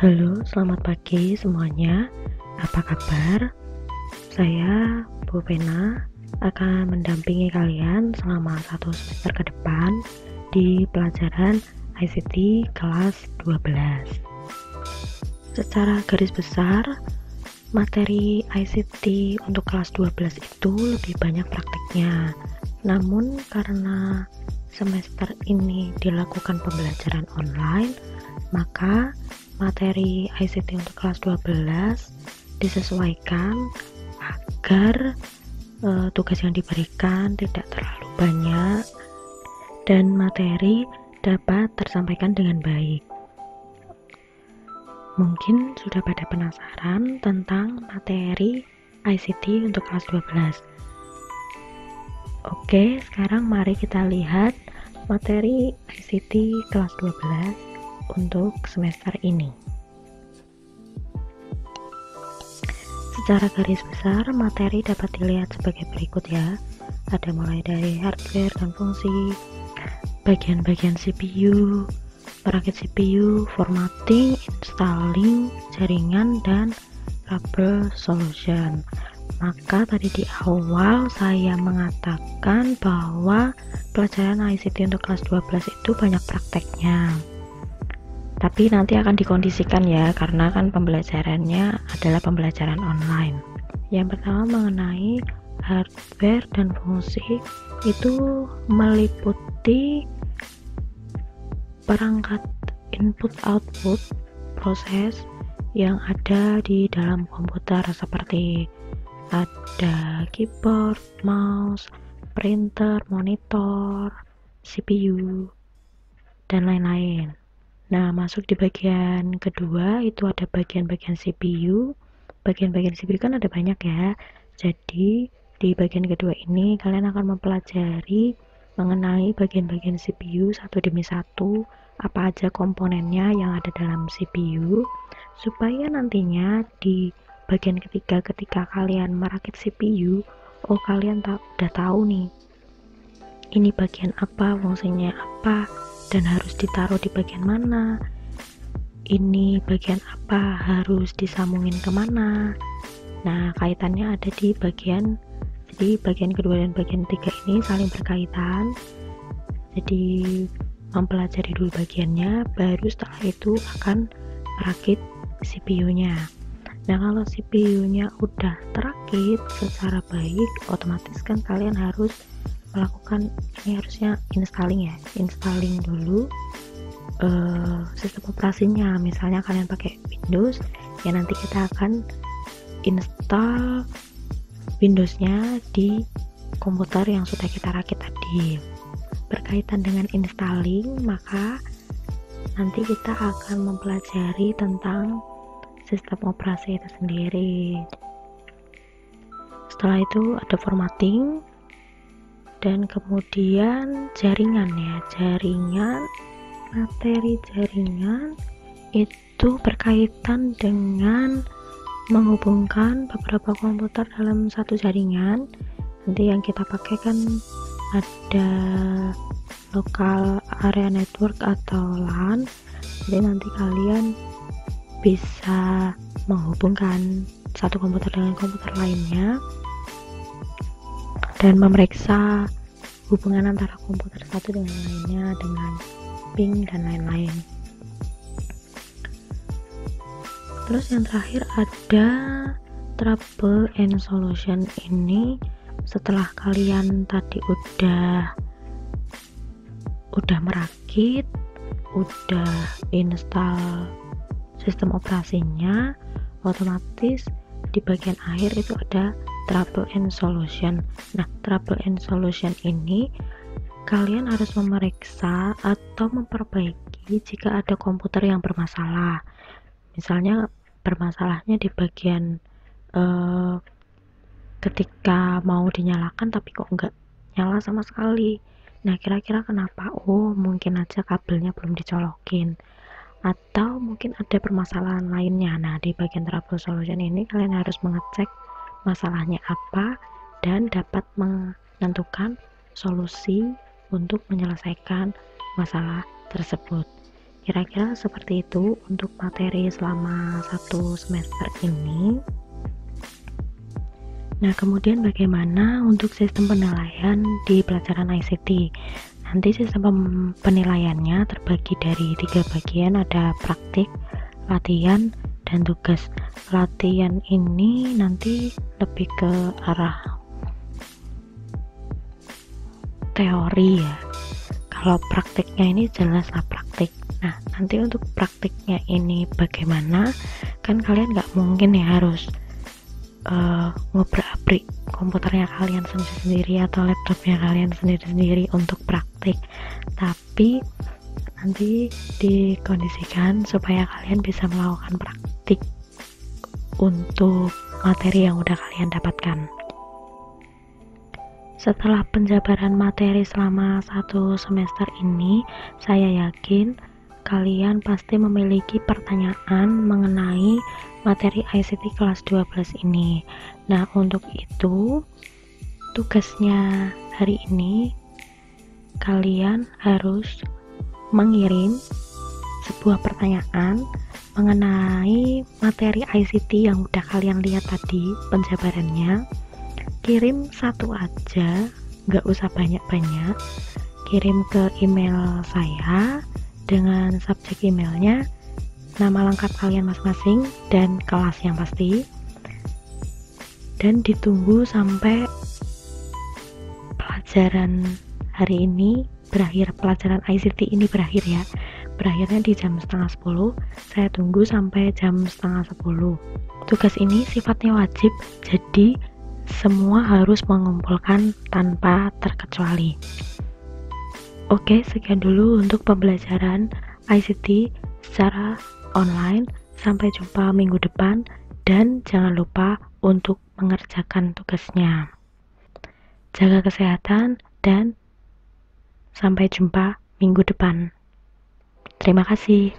Halo, selamat pagi semuanya. Apa kabar? Saya Bu Vena akan mendampingi kalian selama 1 semester ke depan di pelajaran ICT kelas 12. Secara garis besar, materi ICT untuk kelas 12 itu lebih banyak praktiknya. Namun karena semester ini dilakukan pembelajaran online, maka materi ICT untuk kelas 12 disesuaikan agar tugas yang diberikan tidak terlalu banyak dan materi dapat tersampaikan dengan baik. Mungkin sudah pada penasaran tentang materi ICT untuk kelas 12. Oke, sekarang mari kita lihat materi ICT kelas 12 untuk semester ini. Secara garis besar, materi dapat dilihat sebagai berikut ya. Ada mulai dari hardware dan fungsi, bagian-bagian CPU, perakit CPU, formatting, installing, jaringan, dan troubleshooting. Maka tadi di awal saya mengatakan bahwa pelajaran ICT untuk kelas 12 itu banyak prakteknya. Tapi nanti akan dikondisikan ya, karena kan pembelajarannya adalah pembelajaran online. Yang pertama mengenai hardware dan fungsi, itu meliputi perangkat input-output proses yang ada di dalam komputer, seperti ada keyboard, mouse, printer, monitor, CPU, dan lain-lain. Nah, masuk di bagian kedua itu ada bagian-bagian CPU. Bagian-bagian CPU kan ada banyak ya. Jadi di bagian kedua ini kalian akan mempelajari mengenai bagian-bagian CPU satu demi satu, apa aja komponennya yang ada dalam CPU, supaya nantinya di bagian ketiga ketika kalian merakit CPU, kalian udah tahu nih ini bagian apa, fungsinya apa, dan harus ditaruh di bagian mana, ini bagian apa harus disambungin kemana. Nah, kaitannya ada di bagian, jadi bagian kedua dan bagian ketiga ini saling berkaitan. Jadi mempelajari dulu bagiannya, baru setelah itu akan merakit CPU-nya. Nah, kalau CPU-nya udah terakit secara baik, otomatis kan kalian harus melakukan, ini harusnya installing ya, installing dulu sistem operasinya. Misalnya kalian pakai Windows, ya nanti kita akan install Windows-nya di komputer yang sudah kita rakit tadi. Berkaitan dengan installing, maka nanti kita akan mempelajari tentang sistem operasi itu sendiri. Setelah itu ada formatting, dan kemudian jaringan ya. Materi jaringan itu berkaitan dengan menghubungkan beberapa komputer dalam satu jaringan. Nanti yang kita pakai kan ada local area network atau LAN. Jadi nanti kalian bisa menghubungkan satu komputer dengan komputer lainnya dan memeriksa hubungan antara komputer satu dengan lainnya dengan ping dan lain-lain. Terus yang terakhir ada trouble and solution. Ini setelah kalian tadi udah merakit, udah install sistem operasinya, otomatis di bagian akhir itu ada trouble and solution. Nah, trouble and solution ini kalian harus memeriksa atau memperbaiki jika ada komputer yang bermasalah. Misalnya bermasalahnya di bagian ketika mau dinyalakan tapi kok nggak nyala sama sekali. Nah, kira-kira kenapa? Mungkin aja kabelnya belum dicolokin, atau mungkin ada permasalahan lainnya. Nah, di bagian trouble solution ini kalian harus mengecek masalahnya apa dan dapat menentukan solusi untuk menyelesaikan masalah tersebut. Kira-kira seperti itu untuk materi selama 1 semester ini. Nah, kemudian bagaimana untuk sistem penilaian di pelajaran ICT? Nanti sistem penilaiannya terbagi dari 3 bagian, ada praktik, latihan, dan tugas. Latihan ini nanti lebih ke arah teori ya. Kalau praktiknya ini jelaslah praktik. Nah, nanti untuk praktiknya ini bagaimana? Kan kalian nggak mungkin ya harus ngobrak-abrik komputernya kalian sendiri atau laptopnya kalian sendiri untuk praktik, tapi nanti dikondisikan supaya kalian bisa melakukan praktik untuk materi yang udah kalian dapatkan. Setelah penjabaran materi selama 1 semester ini, saya yakin kalian pasti memiliki pertanyaan mengenai materi ICT kelas 12 ini. Nah, untuk itu tugasnya hari ini kalian harus mengirim sebuah pertanyaan mengenai materi ICT yang udah kalian lihat tadi penjabarannya. Kirim satu aja, nggak usah banyak-banyak. Kirim ke email saya dengan subjek emailnya, nama lengkap kalian masing-masing, dan kelas yang pasti. Dan ditunggu sampai pelajaran hari ini berakhir, pelajaran ICT ini berakhir ya. Berakhirnya di jam 9:30, saya tunggu sampai jam 9:30. Tugas ini sifatnya wajib, jadi semua harus mengumpulkan tanpa terkecuali. Oke, sekian dulu untuk pembelajaran ICT secara online. Sampai jumpa minggu depan, dan jangan lupa untuk mengerjakan tugasnya. Jaga kesehatan dan sampai jumpa minggu depan. Terima kasih.